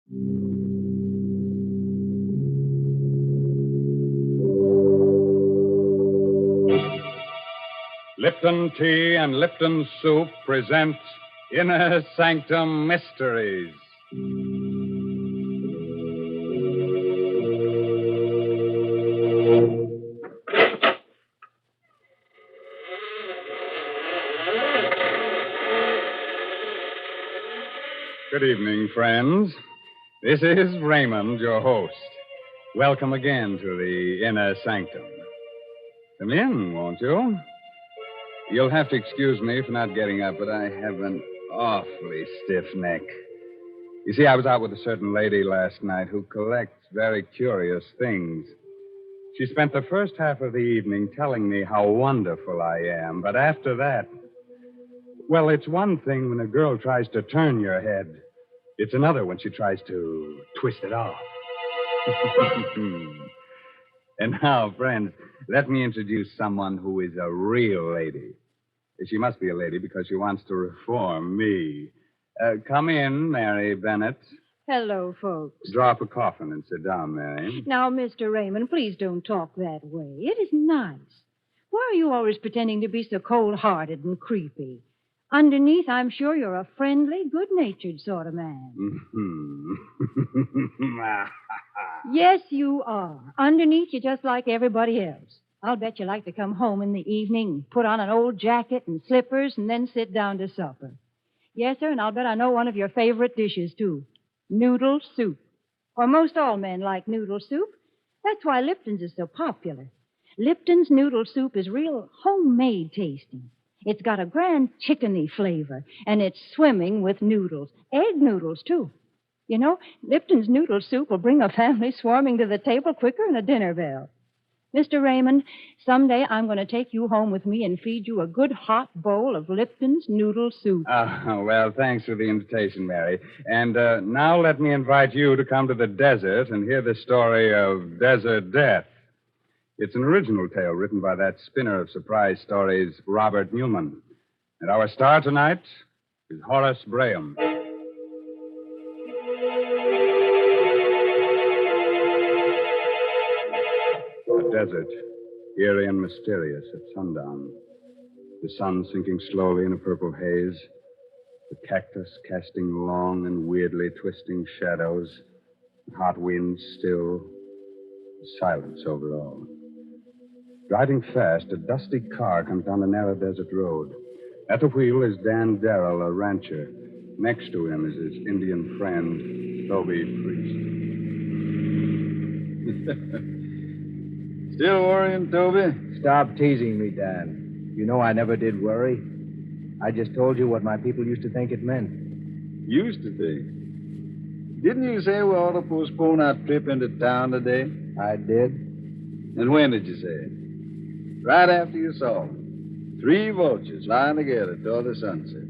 Lipton Tea and Lipton Soup present Inner Sanctum Mysteries. Good evening, friends. This is Raymond, your host. Welcome again to the Inner Sanctum. Come in, won't you? You'll have to excuse me for not getting up, but I have an awfully stiff neck. You see, I was out with a certain lady last night who collects very curious things. She spent the first half of the evening telling me how wonderful I am, but after that, well, it's one thing when a girl tries to turn your head. It's another when she tries to twist it off. And now, friends, let me introduce someone who is a real lady. She must be a lady because she wants to reform me. Come in, Mary Bennett. Hello, folks. Draw up a coffin and sit down, Mary. Now, Mr. Raymond, please don't talk that way. It isn't nice. Why are you always pretending to be so cold-hearted and creepy? Underneath, I'm sure you're a friendly, good-natured sort of man. Yes, you are. Underneath, you're just like everybody else. I'll bet you like to come home in the evening, put on an old jacket and slippers, and then sit down to supper. Yes, sir, and I'll bet I know one of your favorite dishes, too. Noodle soup. Or most all men like noodle soup. That's why Lipton's is so popular. Lipton's noodle soup is real homemade tasting. It's got a grand chickeny flavor, and it's swimming with noodles. Egg noodles, too. You know, Lipton's noodle soup will bring a family swarming to the table quicker than a dinner bell. Mr. Raymond, someday I'm going to take you home with me and feed you a good hot bowl of Lipton's noodle soup. Well, thanks for the invitation, Mary. And now let me invite you to come to the desert and hear the story of Desert Death. It's an original tale written by that spinner of surprise stories, Robert Newman. And our star tonight is Horace Braham. The desert, eerie and mysterious at sundown. The sun sinking slowly in a purple haze. The cactus casting long and weirdly twisting shadows. The hot winds still. Silence over all. Driving fast, a dusty car comes down the narrow desert road. At the wheel is Dan Darrell, a rancher. Next to him is his Indian friend, Toby Priest. Still worrying, Toby? Stop teasing me, Dan. You know I never did worry. I just told you what my people used to think it meant. Used to think. Didn't you say we ought to postpone our trip into town today? I did. And when did you say it? Right after you saw them. 3 vultures lying together toward the sunset.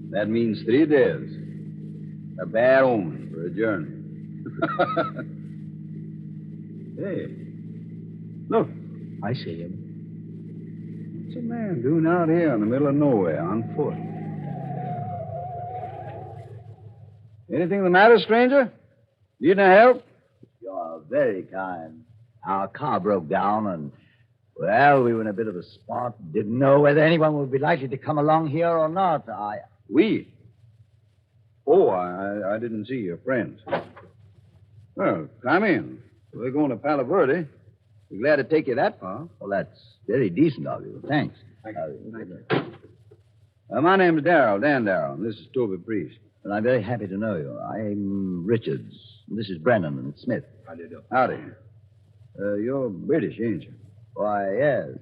That means 3 days. A bad omen for a journey. Hey, look. I see him. What's a man doing out here in the middle of nowhere on foot? Anything the matter, stranger? Need any help? You're very kind. Our car broke down and, well, we were in a bit of a spot. Didn't know whether anyone would be likely to come along here or not. We? Oh, I didn't see your friends. Well, come in. We're going to Palo Verde. We're glad to take you that far. Well, that's very decent of you. Thanks. Thank you. My name's Darrell, Dan Darrell, and this is Toby Priest. Well, I'm very happy to know you. I'm Richards. This is Brennan and Smith. How do you do? Howdy. You're British, ain't you? Why, yes.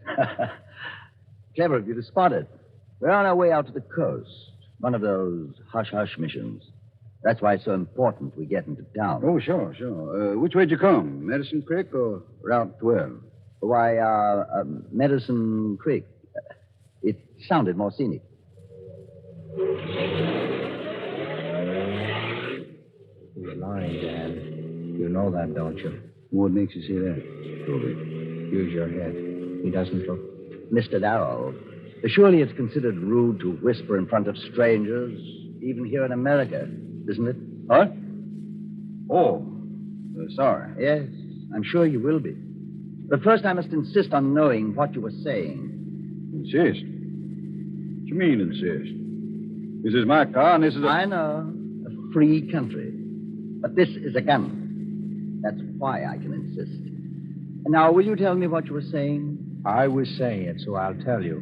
Clever of you to spot it. We're on our way out to the coast. One of those hush-hush missions. That's why it's so important we get into town. Oh, sure. Which way'd you come? Medicine Creek or Route 12? Why, Medicine Creek. It sounded more scenic. He's lying, Dan. You know that, don't you? What makes you say that, Toby? Use your head. He doesn't look. Mr. Darrow, surely it's considered rude to whisper in front of strangers, even here in America, isn't it? What? Oh, sorry. Yes, I'm sure you will be. But first I must insist on knowing what you were saying. Insist? What you mean, insist? This is my car, and this is a... I know. A free country. But this is a gun. That's why I can insist. And now, will you tell me what you were saying? I was saying it, so I'll tell you.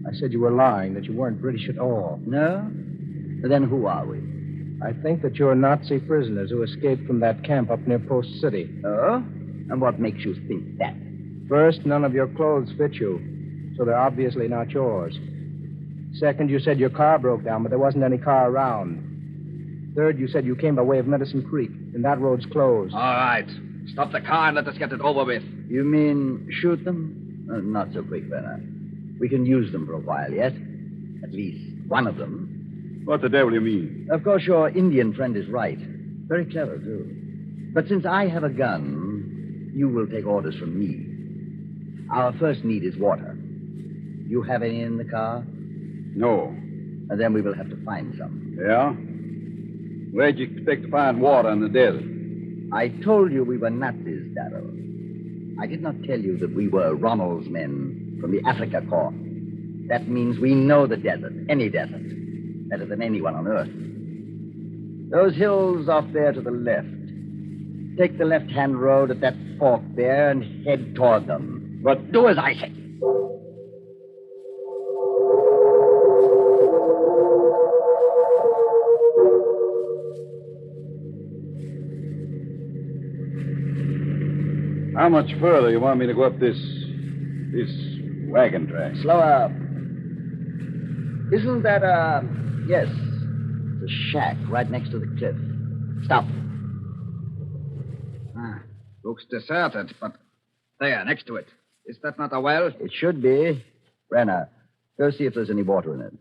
I said you were lying, that you weren't British at all. No? Then who are we? I think that you're Nazi prisoners who escaped from that camp up near Post City. Oh? And what makes you think that? First, none of your clothes fit you, so they're obviously not yours. Second, you said your car broke down, but there wasn't any car around. Third, you said you came by way of Medicine Creek, and that road's closed. All right. Stop the car and let us get it over with. You mean shoot them? Not so quick, Werner. We can use them for a while yet. At least one of them. What the devil do you mean? Of course, your Indian friend is right. Very clever, too. But since I have a gun, you will take orders from me. Our first need is water. You have any in the car? No. And then we will have to find some. Yeah? Where'd you expect to find water in the desert? I told you we were Nazis, Darrow. I did not tell you that we were Rommel's men from the Africa Corps. That means we know the desert, any desert, better than anyone on Earth. Those hills off there to the left. Take the left-hand road at that fork there and head toward them. But do as I say. How much further you want me to go up this wagon track? Slow up. Isn't that yes, the shack right next to the cliff. Stop. Looks deserted, but there, next to it. Is that not a well? It should be. Brenner, go see if there's any water in it.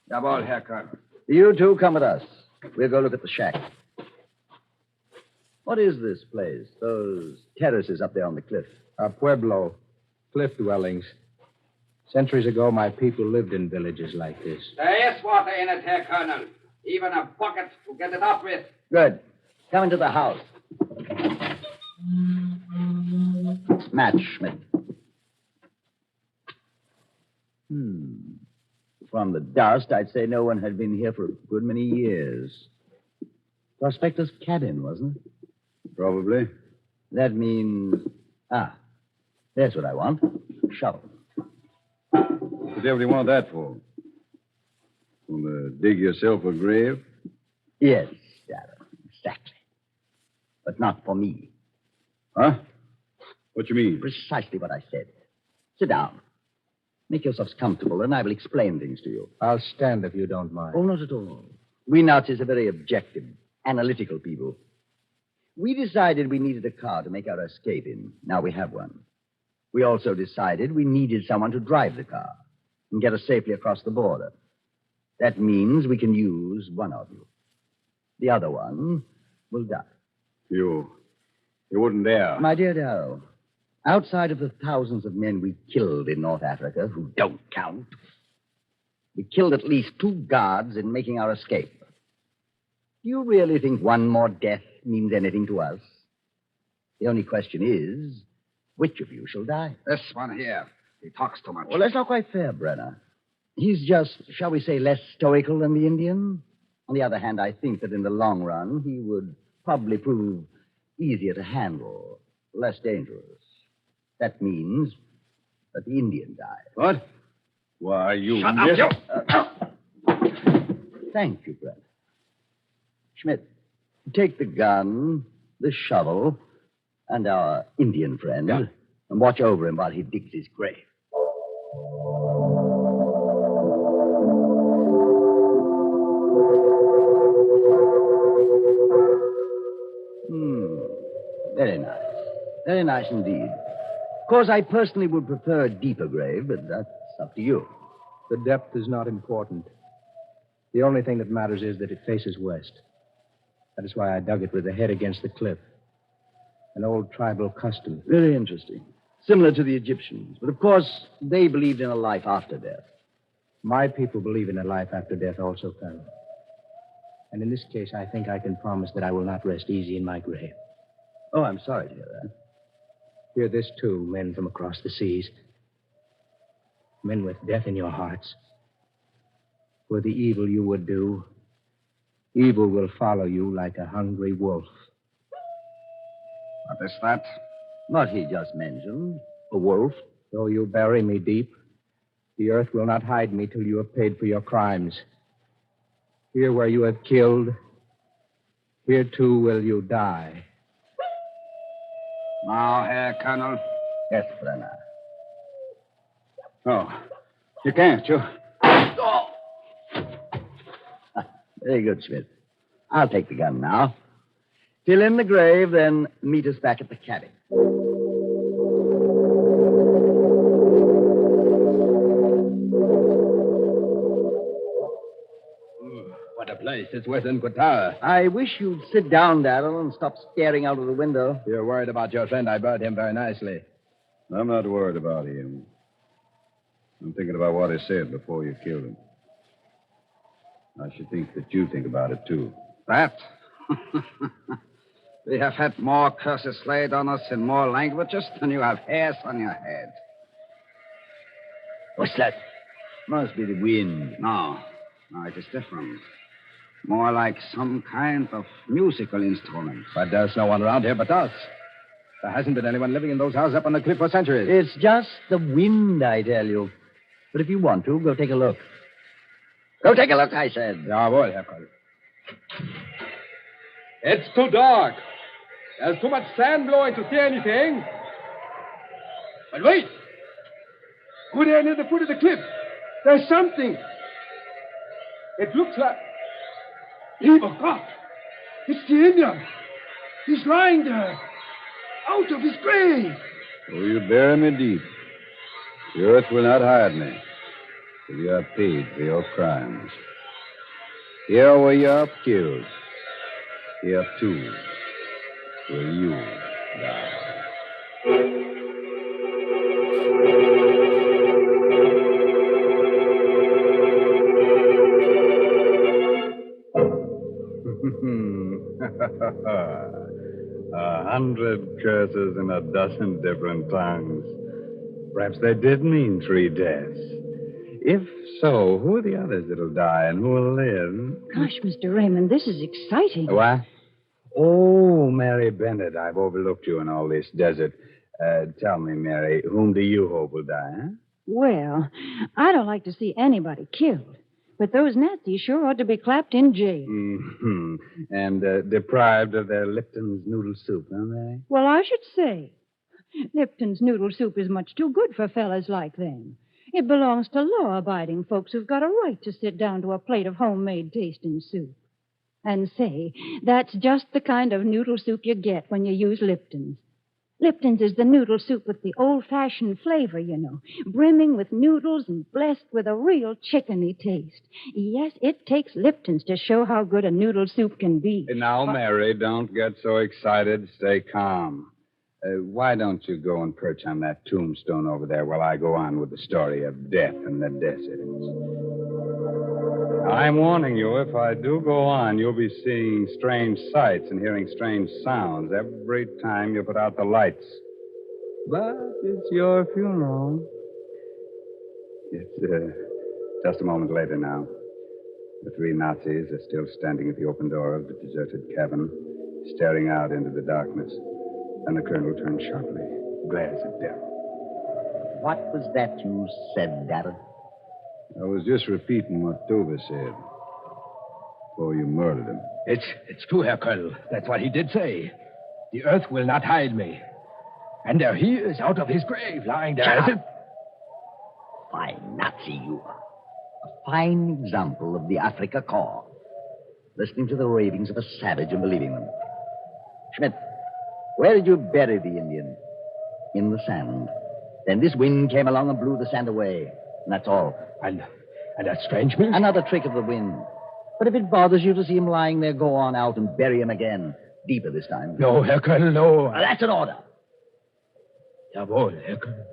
Jawohl, Herr Colonel. You two come with us. We'll go look at the shack. What is this place? Those terraces up there on the cliff. Pueblo. Cliff dwellings. Centuries ago, my people lived in villages like this. There is water in it, Herr Colonel. Even a bucket to get it up with. Good. Come into the house. Match, Schmidt. From the dust, I'd say no one had been here for a good many years. Prospector's cabin, wasn't it? Probably. That means... there's what I want. Shovel. What the devil do you want that for? To dig yourself a grave? Yes, Darren, exactly. But not for me. Huh? What you mean? Precisely what I said. Sit down. Make yourselves comfortable, and I will explain things to you. I'll stand if you don't mind. Oh, not at all. We Nazis are very objective, analytical people. We decided we needed a car to make our escape in. Now we have one. We also decided we needed someone to drive the car and get us safely across the border. That means we can use one of you. The other one will die. You wouldn't dare. My dear Darrow, outside of the thousands of men we killed in North Africa, who don't count, we killed at least 2 guards in making our escape. Do you really think one more death means anything to us? The only question is, which of you shall die? This one here. He talks too much. Well, that's not quite fair, Brenner. He's just, shall we say, less stoical than the Indian. On the other hand, I think that in the long run, he would probably prove easier to handle, less dangerous. That means that the Indian dies. What? Why, you... Shut up, you! Thank you, Brenner. Schmidt, take the gun, the shovel, and our Indian friend, and watch over him while he digs his grave. Very nice. Very nice indeed. Of course, I personally would prefer a deeper grave, but that's up to you. The depth is not important. The only thing that matters is that it faces west. That is why I dug it with the head against the cliff. An old tribal custom. Very interesting. Similar to the Egyptians. But, of course, they believed in a life after death. My people believe in a life after death also, Colonel. And in this case, I think I can promise that I will not rest easy in my grave. Oh, I'm sorry to hear that. Hear this, too, men from across the seas. Men with death in your hearts. For the evil you would do, evil will follow you like a hungry wolf. What is that? What he just mentioned. A wolf. Though you bury me deep, the earth will not hide me till you have paid for your crimes. Here where you have killed, here too will you die. Now, Herr Colonel. Yes, Brenner. Oh, you can't, you. Very good, Schmidt. I'll take the gun now. Fill in the grave, then meet us back at the cabin. What a place. It's worse than Qatar. I wish you'd sit down, Darrell, and stop staring out of the window. You're worried about your friend. I buried him very nicely. I'm not worried about him. I'm thinking about what he said before you killed him. I should think that you think about it, too. That? We have had more curses laid on us in more languages than you have hairs on your head. What's that? Must be the wind. No, it is different. More like some kind of musical instrument. But there's no one around here but us. There hasn't been anyone living in those houses up on the cliff for centuries. It's just the wind, I tell you. But if you want to, go take a look. Go take a look, I said. Jawohl, Herr Koll. It's too dark. There's too much sand blowing to see anything. But wait! Go there near the foot of the cliff. There's something. It looks like... Lieber Gott! It's the Indian. He's lying there. Out of his grave. Oh, you bury me deep. The earth will not hide me till you have paid for your crimes. Here where you are killed, here too will you die. A 100 curses in a dozen different tongues. Perhaps they did mean 3 deaths. If so, who are the others that'll die and who will live? Gosh, Mr. Raymond, this is exciting. What? Oh, Mary Bennett, I've overlooked you in all this desert. Tell me, Mary, whom do you hope will die, huh? Well, I don't like to see anybody killed. But those Nazis sure ought to be clapped in jail. Mm-hmm. And deprived of their Lipton's noodle soup, aren't they? Well, I should say. Lipton's noodle soup is much too good for fellas like them. It belongs to law-abiding folks who've got a right to sit down to a plate of homemade tasting soup. And say, that's just the kind of noodle soup you get when you use Lipton's. Lipton's is the noodle soup with the old-fashioned flavor, you know, brimming with noodles and blessed with a real chickeny taste. Yes, it takes Lipton's to show how good a noodle soup can be. Now, Mary, don't get so excited. Stay calm. Why don't you go and perch on that tombstone over there while I go on with the story of death in the desert? I'm warning you, if I do go on, you'll be seeing strange sights and hearing strange sounds every time you put out the lights. But it's your funeral. It's just a moment later now. The 3 Nazis are still standing at the open door of the deserted cabin, staring out into the darkness. Then the colonel turned sharply, glares at Darrell. What was that you said, Darrell? I was just repeating what Tova said before you murdered him. It's true, Herr Colonel. That's what he did say. The earth will not hide me. And there he is out of his grave, lying there. Shut up. Fine Nazi you are. A fine example of the Africa Corps. Listening to the ravings of a savage and believing them. Schmidt, where did you bury the Indian? In the sand. Then this wind came along and blew the sand away. And that's all. And that strange man? Another trick of the wind. But if it bothers you to see him lying there, go on out and bury him again. Deeper this time. No, Herr Colonel, no. Well, that's an order. Jawohl, Herr Colonel.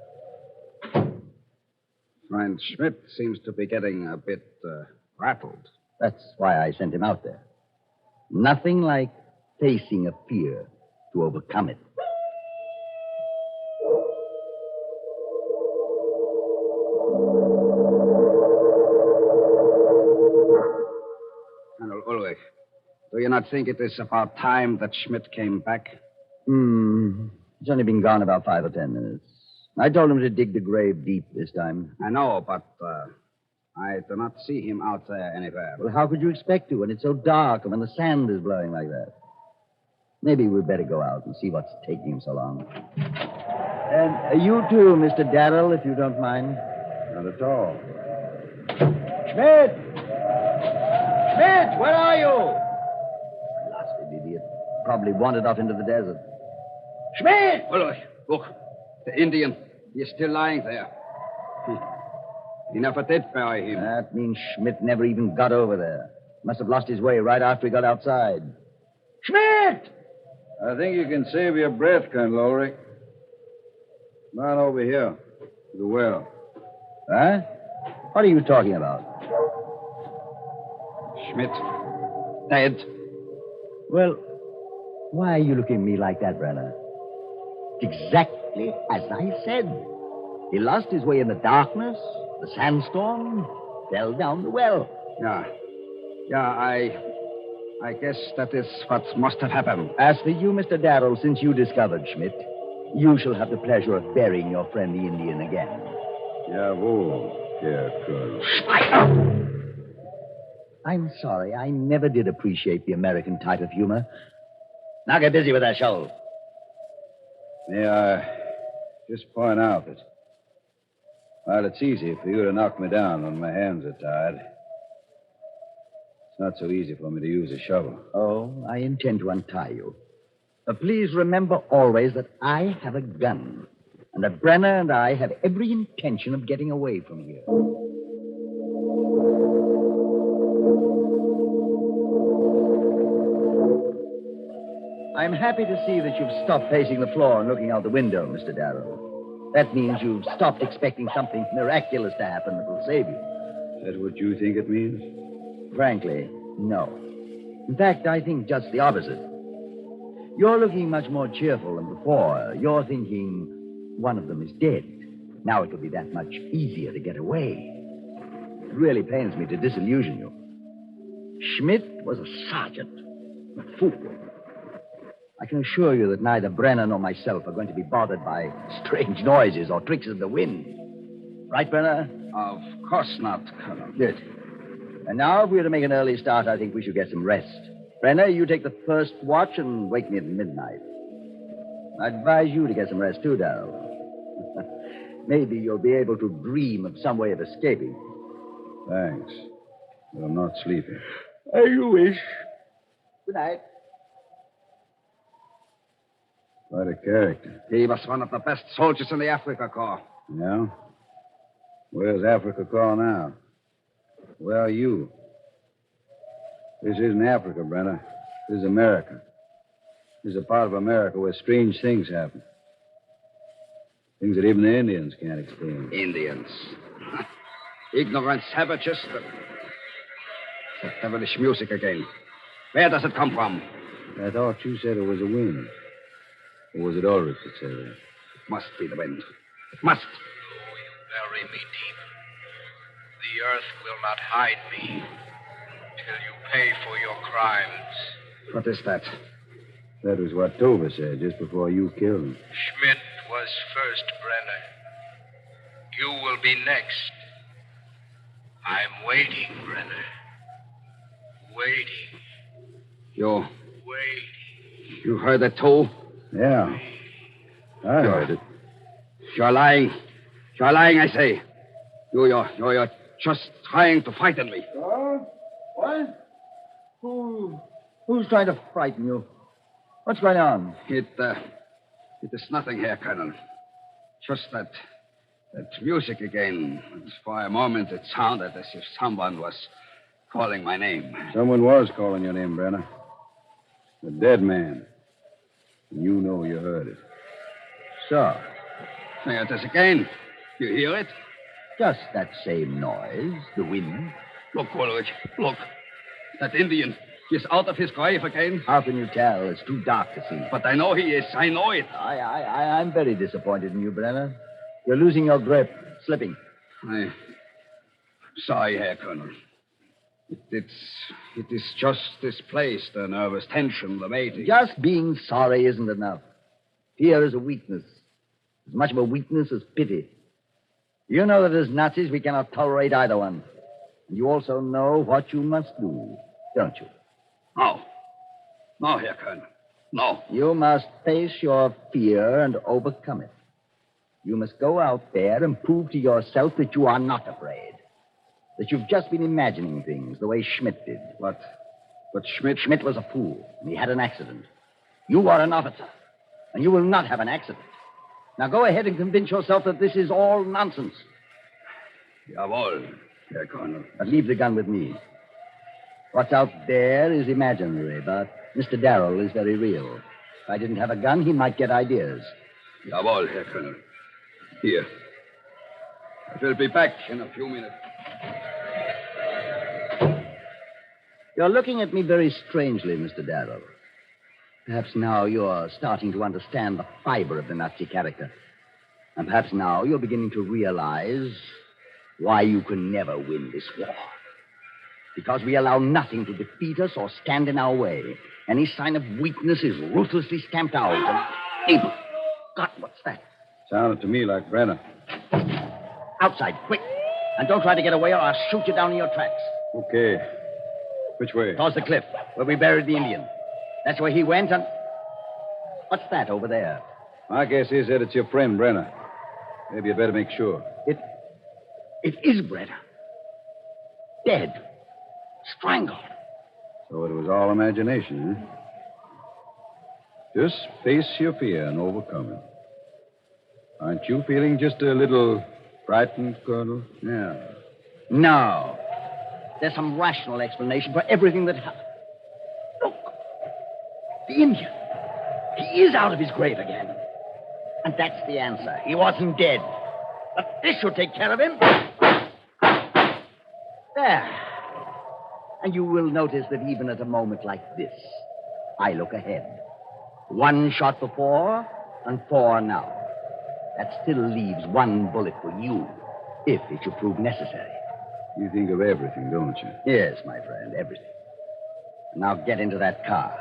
Friend Schmidt seems to be getting a bit rattled. That's why I sent him out there. Nothing like facing a fear to overcome it. Colonel Ulrich, do you not think it is about time that Schmidt came back? He's only been gone about 5 or 10 minutes. I told him to dig the grave deep this time. I know, but I do not see him out there anywhere. Well, how could you expect to when it's so dark and when the sand is blowing like that? Maybe we'd better go out and see what's taking him so long. And you too, Mr. Darrell, if you don't mind. Not at all. Schmidt! Schmidt, where are you? Blasted idiot. Probably wandered off into the desert. Schmidt! Ulrich, look. The Indian. He is still lying there. He never did bury him. That means Schmidt never even got over there. Must have lost his way right after he got outside. Schmidt! I think you can save your breath, Colonel Ulrich. Come on over here to the well. Huh? What are you talking about? Schmidt. Dead. Well, why are you looking at me like that, Brenner? It's exactly as I said. He lost his way in the darkness, the sandstorm, fell down the well. Yeah, I guess that is what must have happened. As for you, Mr. Darrell, since you discovered Schmidt, you shall have the pleasure of burying your friend the Indian again. Jawohl, Herr Colonel. I'm sorry. I never did appreciate the American type of humor. Now get busy with that shovel. May I just point out that while it's easy for you to knock me down when my hands are tied, it's not so easy for me to use a shovel. Oh, I intend to untie you. But please remember always that I have a gun, and that Brenner and I have every intention of getting away from here. I'm happy to see that you've stopped pacing the floor and looking out the window, Mr. Darrow. That means you've stopped expecting something miraculous to happen that will save you. Is that what you think it means? Frankly, no. In fact, I think just the opposite. You're looking much more cheerful than before. You're thinking one of them is dead. Now it'll be that much easier to get away. It really pains me to disillusion you. Schmidt was a sergeant, a fool. I can assure you that neither Brenner nor myself are going to be bothered by strange noises or tricks of the wind. Right, Brenner? Of course not, Colonel. Good. And now, if we're to make an early start, I think we should get some rest. Brenner, you take the first watch and wake me at midnight. I advise you to get some rest, too, Darrell. Maybe you'll be able to dream of some way of escaping. Thanks. But I'm not sleepy. As you wish. Good night. Quite a character. He was one of the best soldiers in the Africa Corps. Yeah? Where's Africa Corps now? Where are you? This isn't Africa, Brenner. This is America. This is a part of America where strange things happen. Things that even the Indians can't explain. Indians. Ignorant savages. That devilish music again. Where does it come from? I thought you said it was a wind. Or was it Ulrich that said that? It must be the wind. It must. Oh, you bury me deep. The earth will not hide me till you pay for your crimes. What is that? That was what Tova said just before you killed him. Schmidt was first, Brenner. You will be next. I'm waiting, Brenner. Waiting. You heard that, too? Yeah. I heard it. You're lying. You're lying, I say. You're just trying to frighten me. What? Who's trying to frighten you? What's going on? It is nothing here, Colonel. Just that music again. For a moment, it sounded as if someone was calling my name. Someone was calling your name, Brenner. A dead man. And you know you heard it. So, There it is again. You hear it? just that same noise, the wind. Look, Ulrich. Look. That Indian. He's out of his grave again. How can you tell? It's too dark to see. But I know he is. I know it. I'm very disappointed in you, Brenner. You're losing your grip, slipping. I'm sorry, Herr Colonel. It is just this place, the nervous tension, the mating. Just being sorry isn't enough. Fear is a weakness. As much of a weakness as pity. You know that as Nazis we cannot tolerate either one. And you also know what you must do, don't you? No. No, Herr Colonel. No. You must face your fear and overcome it. You must go out there and prove to yourself that you are not afraid. That you've just been imagining things the way Schmidt did. But Schmidt... Schmidt was a fool, and he had an accident. You are an officer, and you will not have an accident. Now go ahead and convince yourself that this is all nonsense. Jawohl, Herr Colonel. But leave the gun with me. What's out there is imaginary, but Mr. Darrell is very real. If I didn't have a gun, he might get ideas. Jawohl, Herr Colonel. Here. I will be back in a few minutes. You're looking at me very strangely, Mr. Darrell. Perhaps now you're starting to understand the fiber of the Nazi character. And perhaps now you're beginning to realize why you can never win this war. Because we allow nothing to defeat us or stand in our way. Any sign of weakness is ruthlessly stamped out. And... Abel! God, what's that? Sounded to me like Brenner. Outside, quick. And don't try to get away or I'll shoot you down in your tracks. Okay. Which way? Towards the cliff, where we buried the Indian. That's where he went and... What's that over there? My guess is that it's your friend, Brenner. Maybe you'd better make sure. It is Brenner. Dead. Strangled. So it was all imagination, huh? Just face your fear and overcome it. Aren't you feeling just a little frightened, Colonel? Yeah. No. There's some rational explanation for everything that happened. Look. The Indian. He is out of his grave again. And that's the answer. He wasn't dead. But this should take care of him. There. And you will notice that even at a moment like this, I look ahead. 1 shot before and 4 now. That still leaves 1 bullet for you, if it should prove necessary. You think of everything, don't you? Yes, my friend, everything. Now get into that car.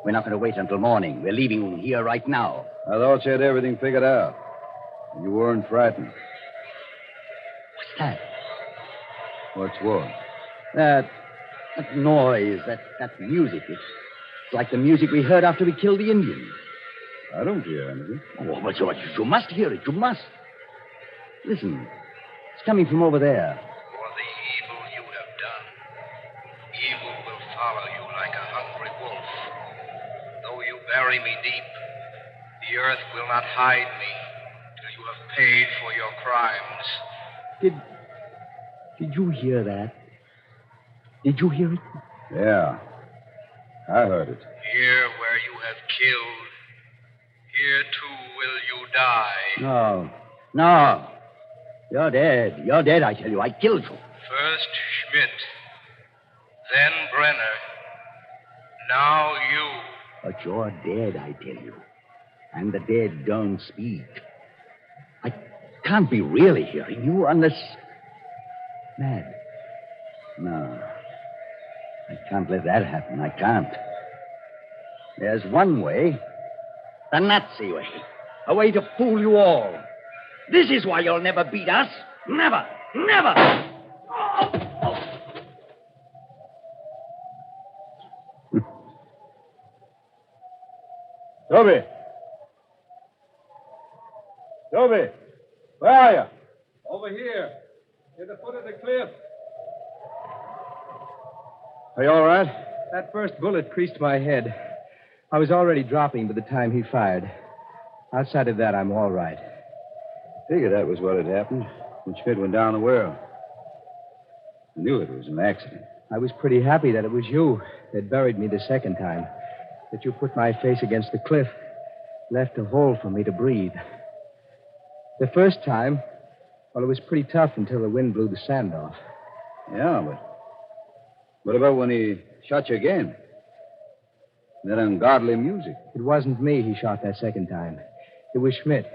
We're not going to wait until morning. We're leaving here right now. I thought you had everything figured out. You weren't frightened. What's that? What's what? That noise, that music. It's like the music we heard after we killed the Indian. I don't hear anything. Oh, but you must hear it. You must. Listen. It's coming from over there. For the evil you have done, evil will follow you like a hungry wolf. Though you bury me deep, the earth will not hide me till you have paid for your crimes. Did you hear that? Did you hear it? Yeah. I heard it. Here where you have killed, here too will you die. No. You're dead. You're dead, I tell you. I killed you. First Schmidt, then Brenner, now you. But you're dead, I tell you. And the dead don't speak. I can't be really hearing you unless... Mad. No. I can't let that happen. I can't. There's one way. The Nazi way. A way to fool you all. This is why you'll never beat us. Never. Never. Toby! Toby! Where are you? Over here. Near the foot of the cliff. Are you all right? That first bullet creased my head. I was already dropping by the time he fired. Outside of that, I'm all right. Figured that was what had happened when Schmidt went down the well. I knew it was an accident. I was pretty happy that it was you that buried me the second time. That you put my face against the cliff, left a hole for me to breathe. The first time, well, it was pretty tough until the wind blew the sand off. Yeah, but what about when he Shot you again. That ungodly music. It wasn't me he shot that second time. It was Schmidt.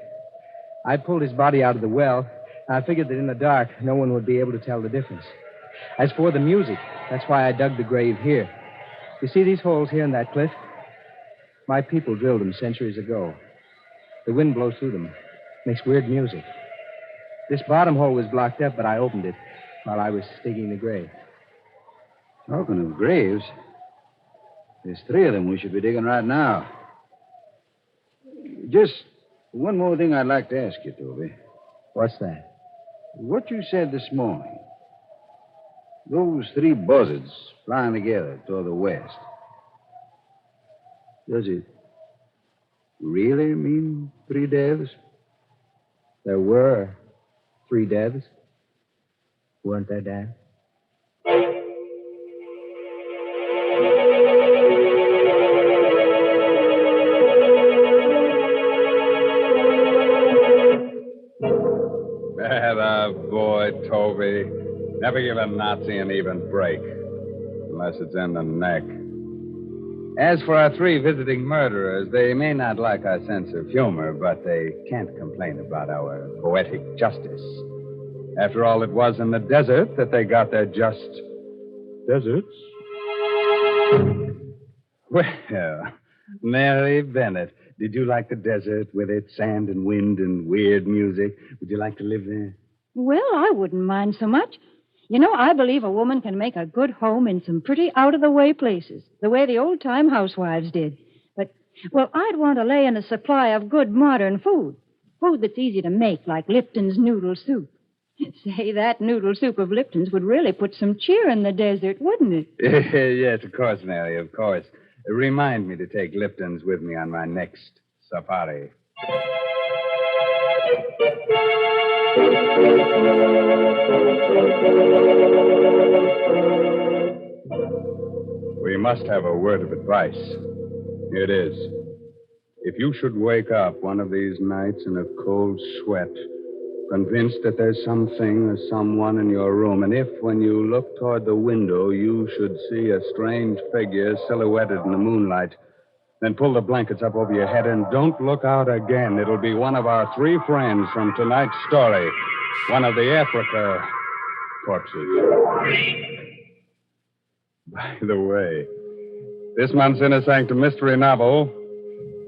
I pulled his body out of the well. I figured that in the dark, no one would be able to tell the difference. As for the music, that's why I dug the grave here. You see these holes here in that cliff? My people drilled them centuries ago. The wind blows through them. Makes weird music. This bottom hole was blocked up, but I opened it while I was digging the grave. Talking of graves, there's 3 of them we should be digging right now. Just one more thing I'd like to ask you, Toby. What's that? What you said this morning. Those 3 buzzards flying together toward the west. Does it really mean 3 deaths? There were 3 deaths. Weren't there, Dad? Boy, Toby. Never give a Nazi an even break. Unless it's in the neck. As for our 3 visiting murderers, they may not like our sense of humor, but they can't complain about our poetic justice. After all, it was in the desert that they got their just deserts. Well, Mary Bennett, did you like the desert with its sand and wind and weird music? Would you like to live there? Well, I wouldn't mind so much. You know, I believe a woman can make a good home in some pretty out-of-the-way places, the way the old-time housewives did. But, well, I'd want to lay in a supply of good modern food. Food that's easy to make, like Lipton's noodle soup. Say, that noodle soup of Lipton's would really put some cheer in the desert, wouldn't it? Yes, of course, Mary, of course. Remind me to take Lipton's with me on my next safari. We must have a word of advice. Here it is. If you should wake up one of these nights in a cold sweat, convinced that there's something or someone in your room, and if, when you look toward the window, you should see a strange figure silhouetted in the moonlight, then pull the blankets up over your head and don't look out again. It'll be one of our 3 friends from tonight's story, one of the Africa corpses. By the way, this month's Inner Sanctum Mystery novel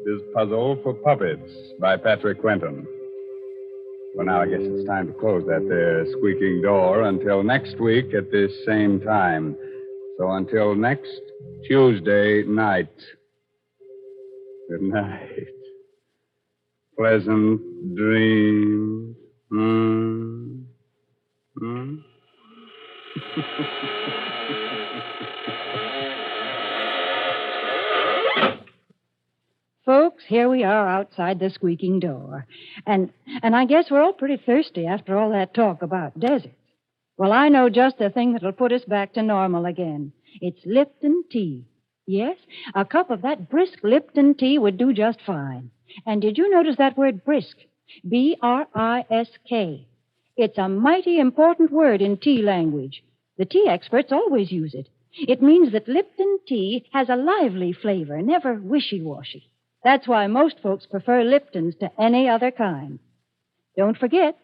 is Puzzle for Puppets by Patrick Quentin. Well, now I guess it's time to close that there squeaking door until next week at this same time. So until next Tuesday night. Good night. Pleasant dreams. Folks, here we are outside the squeaking door. And I guess we're all pretty thirsty after all that talk about deserts. Well, I know just the thing that'll put us back to normal again. It's Lipton tea. Yes, a cup of that brisk Lipton tea would do just fine. And did you notice that word brisk? B-R-I-S-K. It's a mighty important word in tea language. The tea experts always use it. It means that Lipton tea has a lively flavor, never wishy-washy. That's why most folks prefer Lipton's to any other kind. Don't forget,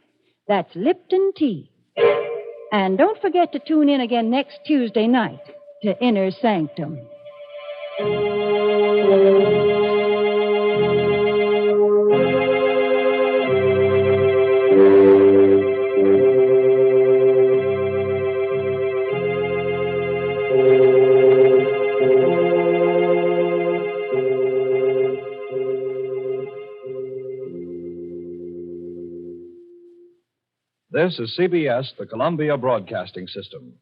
that's Lipton tea. And don't forget to tune in again next Tuesday night to Inner Sanctum. This is CBS, the Columbia Broadcasting System.